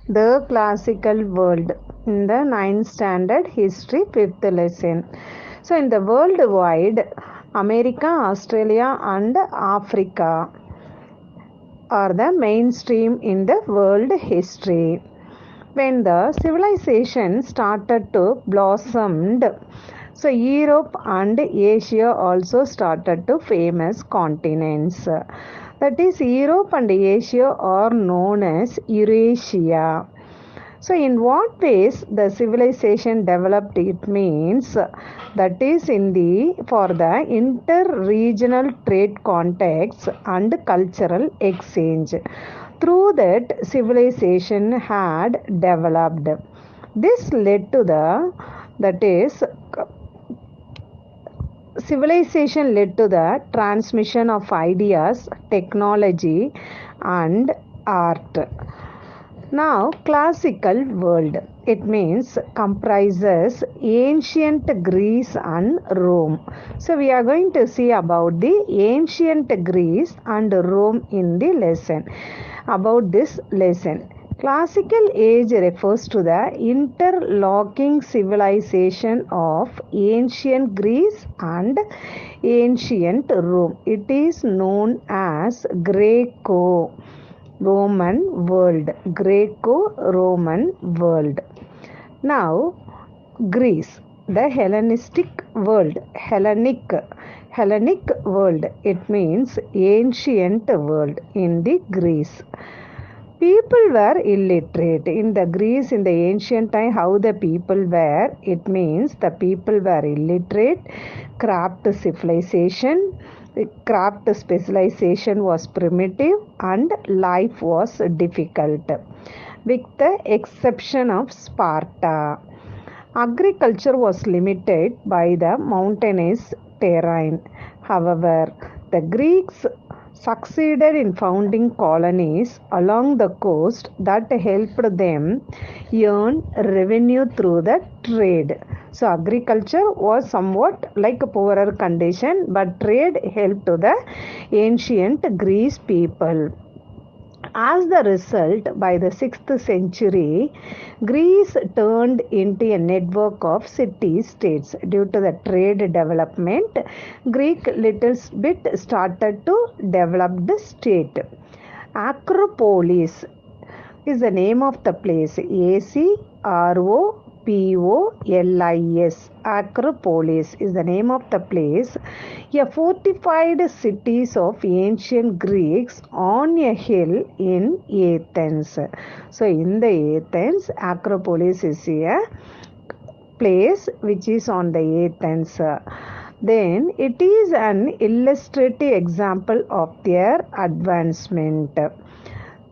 The classical world in the 9th standard history 5th lesson. So in the worldwide, America, Australia and Africa are the mainstream in the world history. When the civilization started to blossomed, so Europe and Asia also started to famous continents. That is, Europe and Asia are known as Eurasia. So, in what ways the civilization developed? It means that is in the for the inter-regional trade context and cultural exchange. Through that, civilization had developed. This led to the that is civilization led to the transmission of ideas, technology, and art. Now, classical world. It means comprises ancient Greece and Rome. So, we are going to see about the ancient Greece and Rome in the lesson. About this lesson. Classical age refers to the interlocking civilization of ancient Greece and ancient Rome. It is known as Greco-Roman world. Greco-Roman world. Now, Greece, the Hellenistic world. Hellenic world. It means ancient world in the Greece. People were illiterate in the Greece in the ancient time. How the people were? It means the people were illiterate. Craft civilization, craft specialization was primitive, and life was difficult, with the exception of Sparta. Agriculture was limited by the mountainous terrain. However, the Greeks succeeded in founding colonies along the coast that helped them earn revenue through the trade. So agriculture was somewhat like a poorer condition, but trade helped to the ancient Greece people. As the result, by the 6th century, Greece turned into a network of city-states. Due to the trade development, Greek little bit started to develop the state. Acropolis is the name of the place. Acropolis. Acropolis is the name of the place. A fortified cities of ancient Greeks on a hill in Athens. So in the Athens, Acropolis is a place which is on the Athens. Then it is an illustrative example of their advancement.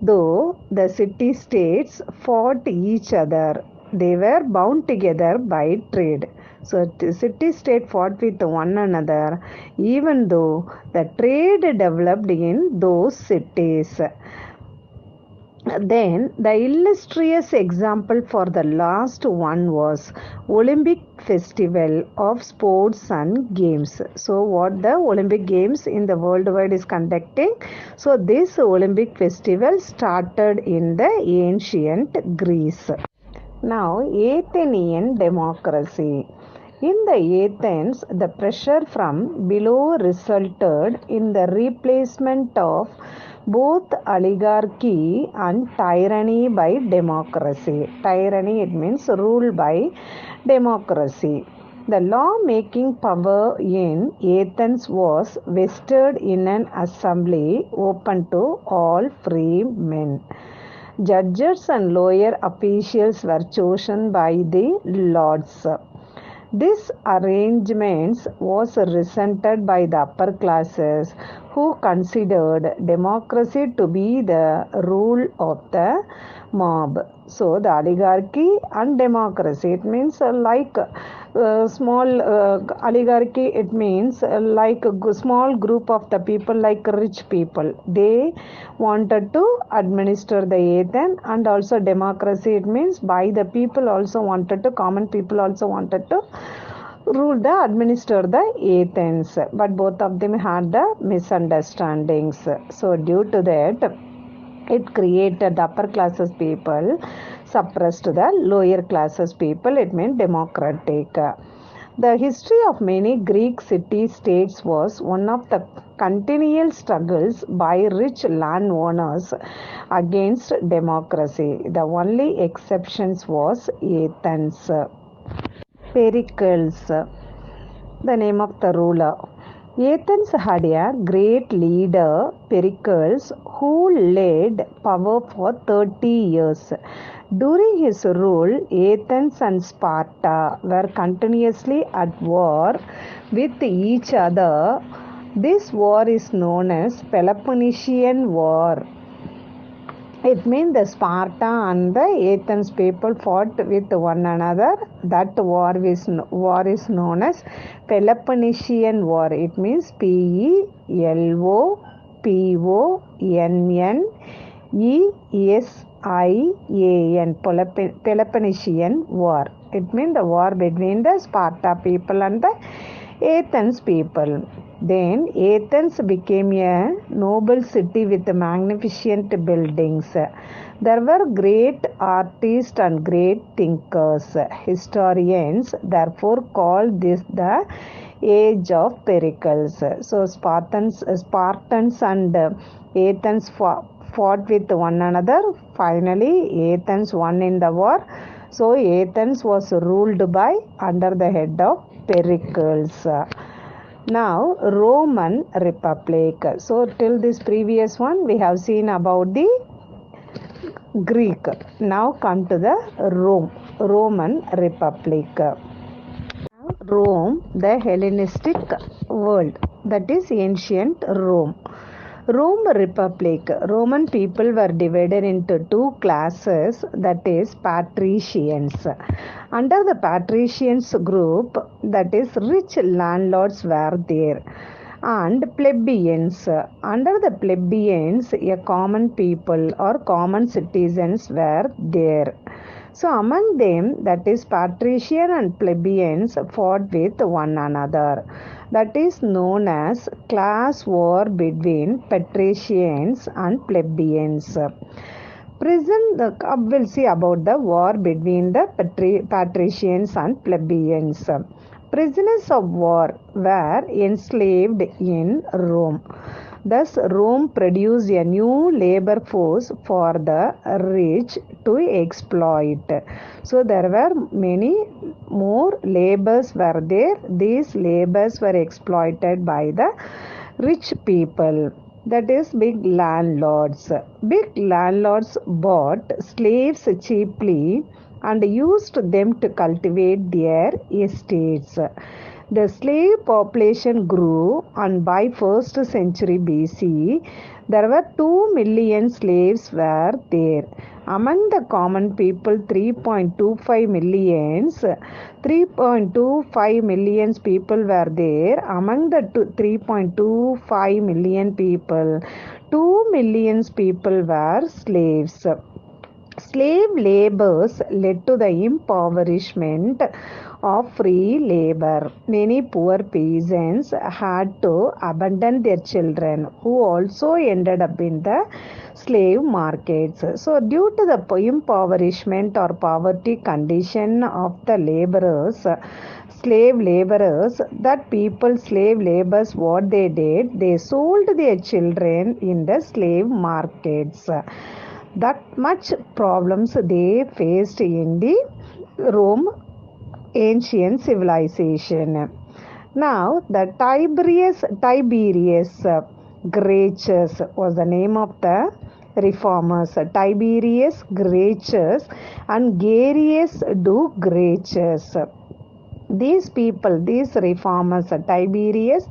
Though the city-states fought each other, they were bound together by trade. So the city-state fought with one another, even though the trade developed in those cities. Then the illustrious example for the last one was Olympic Festival of Sports and Games. So what the Olympic Games in the worldwide is conducting? So this Olympic Festival started in the ancient Greece. Now Athenian democracy. In the Athens, the pressure from below resulted in the replacement of both oligarchy and tyranny by democracy. Tyranny, it means rule by democracy. The law-making power in Athens was vested in an assembly open to all free men. Judges and lower officials were chosen by the lords. This arrangement was resented by the upper classes, who considered democracy to be the rule of the mob. So the oligarchy and democracy, it means like small oligarchy, it means like a small group of the people, like rich people. They wanted to administer the Athens, and also democracy, it means by the people also wanted to, common people also wanted to administer the Athens, but both of them had the misunderstandings. So due to that, It created the upper classes people, suppressed the lower classes people. It meant democratic. The history of many Greek city-states was one of the continual struggles by rich landowners against democracy. The only exceptions was Athens. Pericles, the name of the ruler. Athens had a great leader, Pericles, who led power for 30 years. During his rule, Athens and Sparta were continuously at war with each other. This war is known as Peloponnesian War. It means the Sparta and the Athens people fought with one another. That war is known as Peloponnesian War. It means Peloponnesian, Peloponnesian War. It means the war between the Sparta people and the Athens people. Then Athens became a noble city with magnificent buildings. There were great artists and great thinkers. Historians therefore call this the age of Pericles. So Spartans and Athens fought with one another. Finally, Athens won in the war. So Athens was ruled by under the head of Pericles. Now, Roman Republic. So, till this previous one, we have seen about the Greek. Now, come to the Roman Republic. Rome, the Hellenistic world, that is ancient Rome. Rome Republic. Roman people were divided into two classes, that is patricians. Under the patricians group, that is rich landlords were there, and plebeians. Under the plebeians, a common people or common citizens were there. So among them, that is patrician and plebeians fought with one another. That is known as class war between patricians and plebeians. We'll see about the war between the patricians and plebeians. Prisoners of war were enslaved in Rome. Thus, Rome produced a new labor force for the rich to exploit. So, there were many more labors were there. These labors were exploited by the rich people. That is big landlords. Big landlords bought slaves cheaply and used them to cultivate their estates. The slave population grew, and by 1st century BC, there were 2 million slaves were there. Among the common people, 3.25 million people were there. Among the 3.25 million people, 2 million people were slaves. Slave labors led to the impoverishment of free labor. Many poor peasants had to abandon their children, who also ended up in the slave markets. So, due to the impoverishment or poverty condition of the slave laborers, slave laborers, what they did, they sold their children in the slave markets. That much problems they faced in the Rome ancient civilization. Now, the Tiberius Gracchus was the name of the reformers. Tiberius Gracchus and Gaius Gracchus. These reformers, Tiberius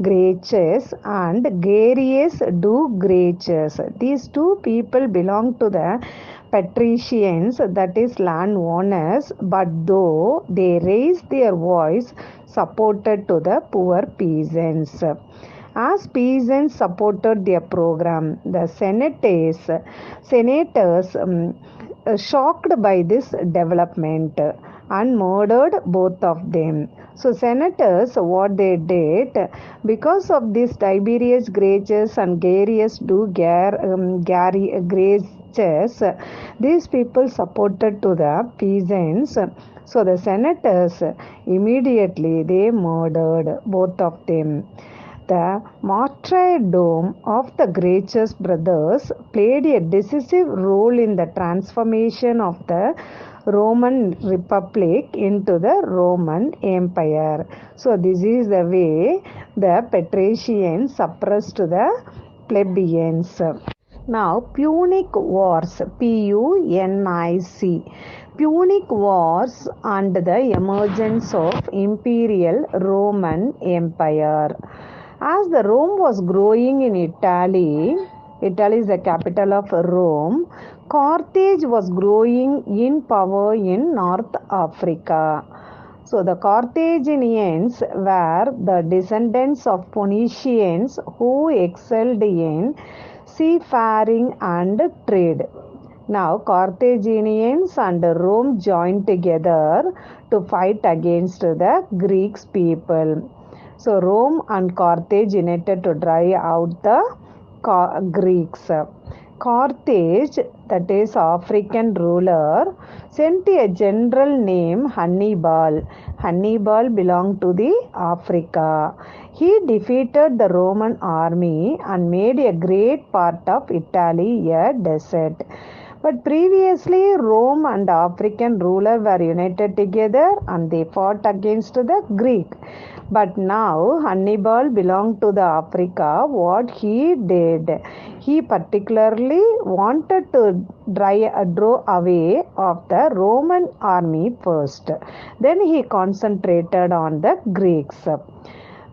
Gracchus and Gaius Gracchus, these two people belong to the patricians, that is landowners, but though they raised their voice, supported to the poor peasants. As peasants supported their program, the senators shocked by this development, and murdered both of them. So senators, what they did, because of this Tiberius Gracchus and Gaius Gracchus, these people supported to the peasants. So the senators immediately they murdered both of them. The martyrdom of the Gracchus brothers played a decisive role in the transformation of the Roman Republic into the Roman Empire. So this is the way the patricians suppressed the plebeians. Now, Punic Wars, Punic. Punic Wars and the emergence of Imperial Roman Empire. As the Rome was growing in Italy, Italy is the capital of Rome, Carthage was growing in power in North Africa. So the Carthaginians were the descendants of Phoenicians who excelled in seafaring and trade. Now Carthaginians and Rome joined together to fight against the Greeks people. So Rome and Carthage united to drive out the Greeks. Carthage, that is African ruler, sent a general named Hannibal. Hannibal belonged to the Africa. He defeated the Roman army and made a great part of Italy a desert. But previously, Rome and African ruler were united together and they fought against the Greek. But now Hannibal belonged to the Africa. What he did, he particularly wanted to draw away of the Roman army first. Then he concentrated on the Greeks.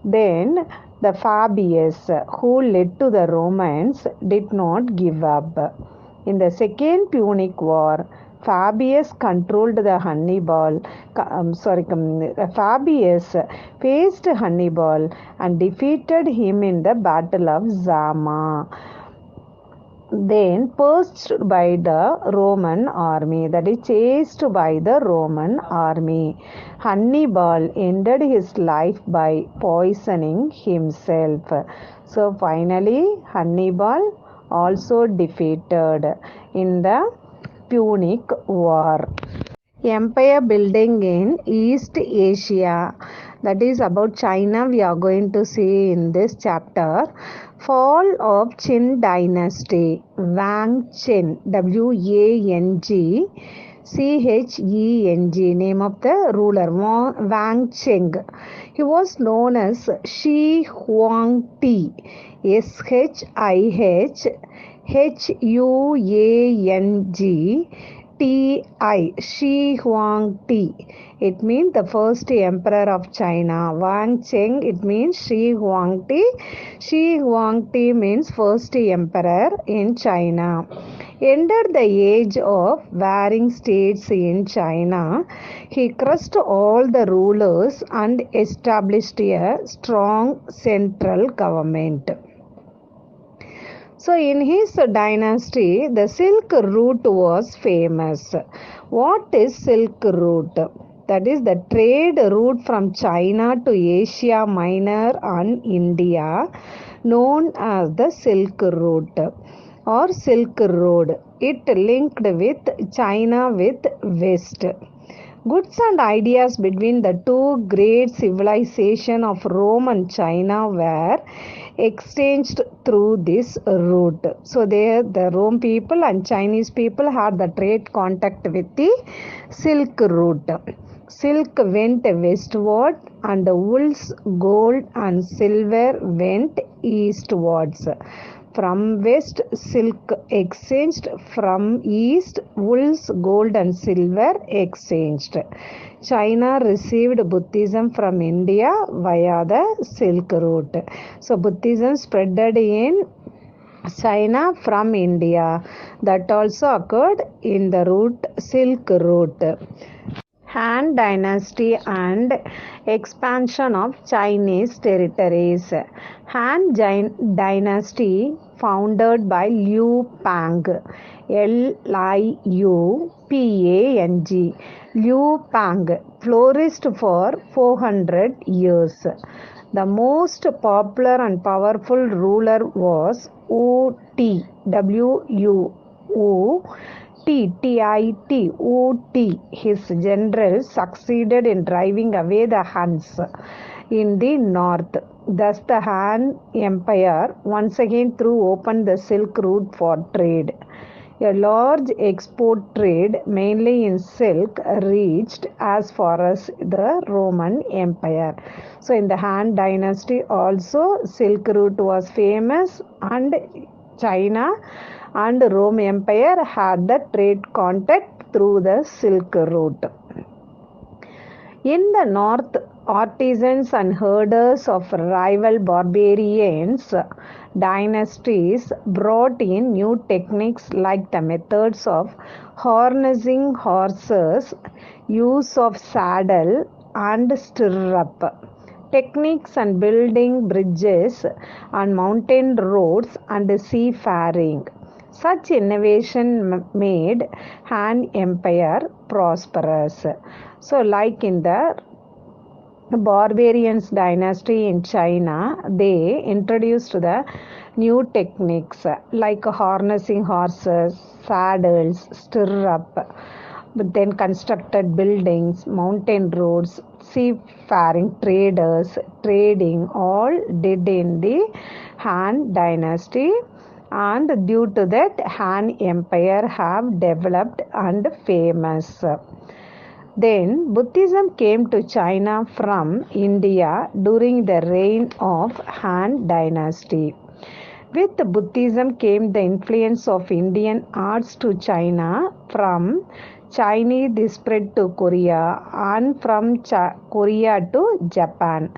Then the Fabius, who led to the Romans, did not give up. In the Second Punic War, Fabius controlled the Fabius faced Hannibal and defeated him in the Battle of Zama. Then purged by the Roman army, that is chased by the Roman army. Hannibal ended his life by poisoning himself. So finally Hannibal also defeated in the Punic War. Empire building in East Asia, that is about China, we are going to see in this chapter. Fall of Qin dynasty. Wang Cheng, Wangcheng, name of the ruler, Wang Cheng. He was known as Shi Huangdi, Shihhuangti, Shi Huangdi. It means the first emperor of China. Wang Cheng, it means Shi Huangdi. Shi Huangdi means first emperor in China. Entered the age of warring states in China, he crushed all the rulers and established a strong central government. So in his dynasty, the Silk Route was famous. What is Silk Route? That is the trade route from China to Asia Minor and India, known as the Silk Route or Silk Road. It linked with China with West. Goods and ideas between the two great civilizations of Rome and China were exchanged through this route. So the Rome people and Chinese people had the trade contact with the Silk Route. Silk went westward and wools, gold and silver went eastwards. From west, silk exchanged. From east, wools, gold and silver exchanged. China received Buddhism from India via the Silk Route. So Buddhism spread in China from India. That also occurred in the route Silk Route. Han Dynasty and expansion of Chinese territories. Han Dynasty founded by Liu Pang, Liupang. Liu Pang flourished for 400 years. The most popular and powerful ruler was Wu Ti, Wu Ti. His generals succeeded in driving away the Huns in the north. Thus, the Han Empire once again threw open the Silk Route for trade. A large export trade, mainly in silk, reached as far as the Roman Empire. So, in the Han Dynasty, also Silk Route was famous, and China and Rome Empire had the trade contact through the Silk Route. In the north, artisans and herders of rival barbarians dynasties brought in new techniques like the methods of harnessing horses, use of saddle and stirrup, techniques and building bridges and mountain roads and seafaring. Such innovation made Han Empire prosperous. So, like in the barbarians dynasty in China, they introduced the new techniques like harnessing horses, saddles, stirrup, but then constructed buildings, mountain roads, seafaring traders, trading, all did in the Han dynasty, and due to that Han Empire have developed and famous. Then Buddhism came to China from India during the reign of Han dynasty. With Buddhism came the influence of Indian arts to China. From Chinese this spread to Korea, and from Korea to Japan.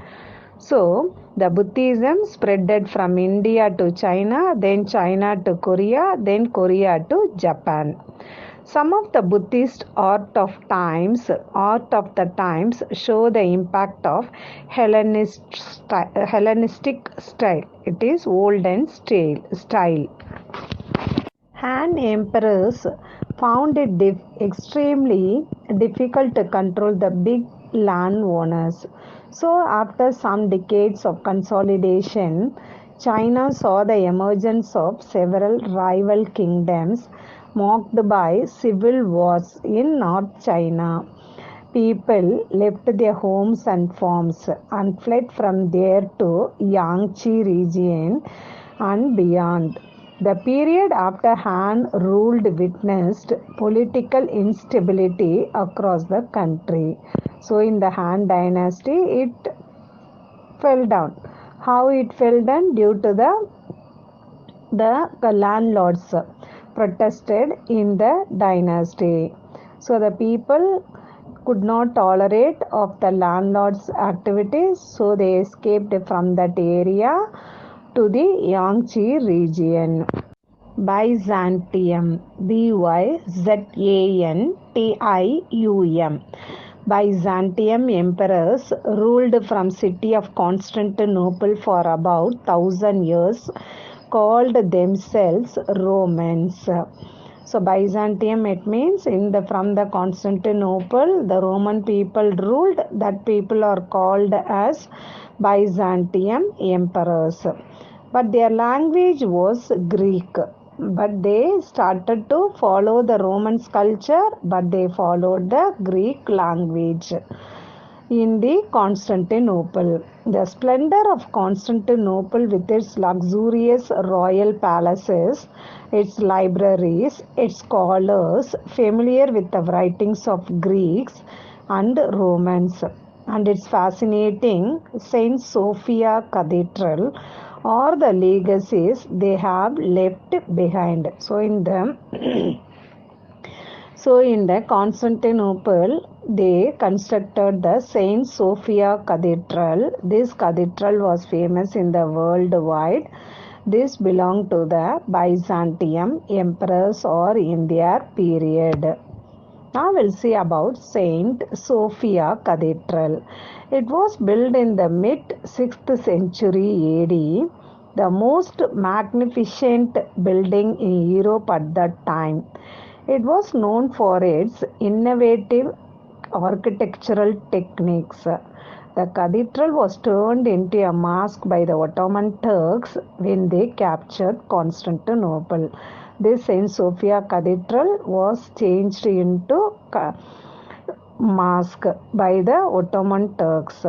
So the Buddhism spreaded from India to China, then China to Korea, then Korea to Japan. Some of the Buddhist art of the times show the impact of Hellenistic style. It is olden style. Han emperors found it extremely difficult to control the big landowners. So, after some decades of consolidation, China saw the emergence of several rival kingdoms marked by civil wars in North China. People left their homes and farms and fled from there to Yangtze region and beyond. The period after Han ruled witnessed political instability across the country. So, in the Han dynasty, it fell down. How it fell down? Due to the landlords protested in the dynasty. So, the people could not tolerate of the landlords' activities, so they escaped from that area to the Yangtze region. Byzantium, Byzantium. Byzantium emperors ruled from city of Constantinople for about 1000 years, called themselves Romans. So Byzantium, it means from the Constantinople the Roman people ruled. That people are called as Byzantium emperors. But their language was Greek. But they started to follow the Roman culture, but they followed the Greek language. In the Constantinople, the splendor of Constantinople with its luxurious royal palaces, its libraries, its scholars familiar with the writings of Greeks and Romans, and its fascinating Saint Sophia Cathedral, or the legacies they have left behind. So in the Constantinople, they constructed the Saint Sophia Cathedral. This cathedral was famous in the worldwide. This belonged to the Byzantium emperors or in their period. Now we'll see about Saint Sophia Cathedral. It was built in the mid 6th century AD the most magnificent building in Europe at that time. It was known for its innovative architectural techniques. The cathedral was turned into a mosque by the Ottoman Turks when they captured Constantinople. This Saint Sophia Cathedral was changed into mosque by the Ottoman Turks.